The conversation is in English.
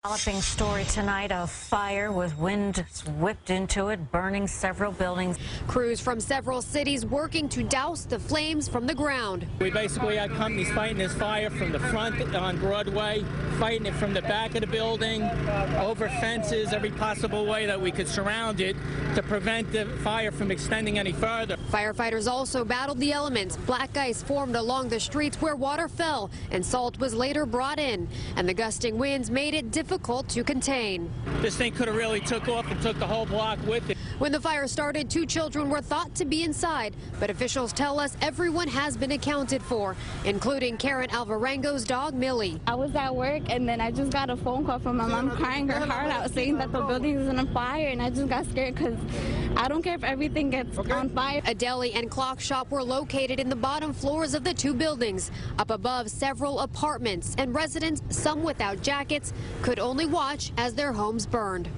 Developing story tonight, a fire with wind whipped into it, burning several buildings. Crews from several cities working to douse the flames from the ground. We basically had companies fighting this fire from the front on Broadway, fighting it from the back of the building, over fences, every possible way that we could surround it to prevent the fire from extending any further. Firefighters also battled the elements. Black ice formed along the streets where water fell, and salt was later brought in, and the gusting winds made it difficult to contain. This thing could have really took off and took the whole block with it. When the fire started, 2 children were thought to be inside, but officials tell us everyone has been accounted for, including Karen Alvarengo's dog, Millie. I was at work, and then I just got a phone call from my mom crying her heart out, saying that the building is on fire, and I just got scared because I don't care if everything gets on fire. A deli and clock shop were located in the bottom floors of the 2 buildings. Up above, several apartments, and residents, some without jackets, could only watch as their homes burned.